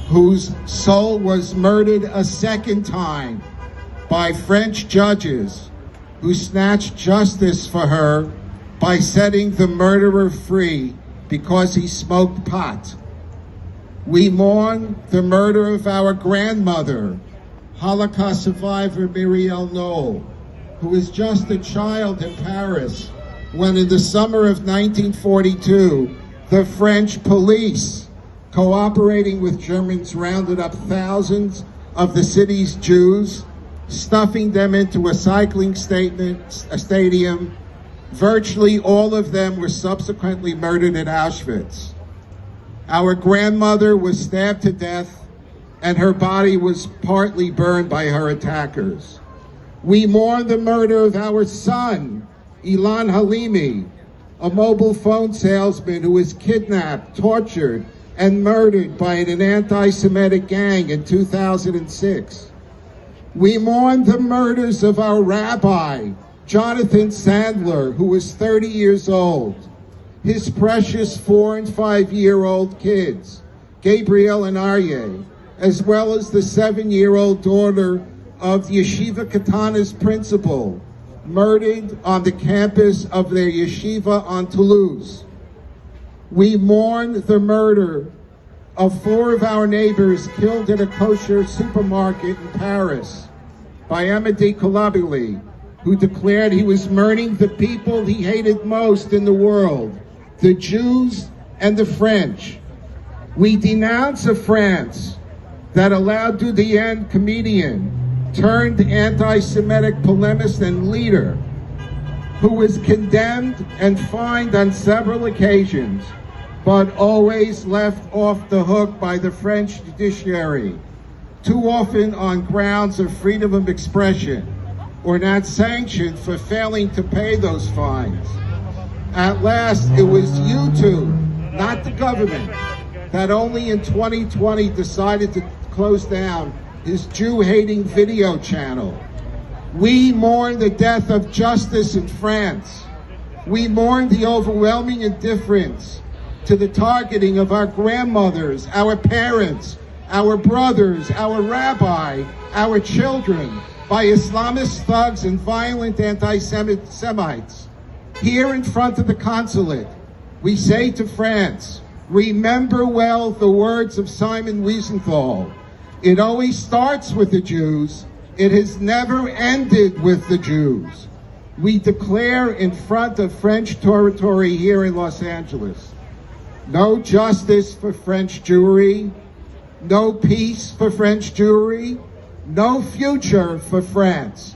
whose soul was murdered a second time by French judges who snatched justice for her by setting the murderer free because he smoked pot. We mourn the murder of our grandmother, Holocaust survivor Muriel Knoll, who was just a child in Paris when in the summer of 1942, the French police, cooperating with Germans, rounded up thousands of the city's Jews, stuffing them into a cycling stadium. Virtually all of them were subsequently murdered at Auschwitz. Our grandmother was stabbed to death, and her body was partly burned by her attackers. We mourn the murder of our son, Sarah Halimi, a mobile phone salesman who was kidnapped, tortured, and murdered by an anti-Semitic gang in 2006. We mourn the murders of our Rabbi, Jonathan Sandler, who was 30 years old, his precious 4- and 5-year-old kids, Gabriel and Aryeh, as well as the 7-year-old daughter of Yeshiva Katana's principal, murdered on the campus of their yeshiva on Toulouse. We mourn the murder of 4 of our neighbors killed at a kosher supermarket in Paris by Emedy Kolabili, who declared he was murdering the people he hated most in the world, the Jews and the French. We denounce a France that allowed Dudien comedian turned anti-Semitic polemist and leader, who was condemned and fined on several occasions, but always left off the hook by the French judiciary, too often on grounds of freedom of expression, or not sanctioned for failing to pay those fines. At last, it was YouTube, not the government, that only in 2020 decided to close down his Jew-hating video channel. We mourn the death of justice in France. We mourn the overwhelming indifference to the targeting of our grandmothers, our parents, our brothers, our rabbi, our children, by Islamist thugs and violent anti-Semites. Here in front of the consulate, we say to France, remember well the words of Simon Wiesenthal. It always starts with the Jews. It has never ended with the Jews. We declare in front of French territory here in Los Angeles, no justice for French Jewry, no peace for French Jewry, no future for France.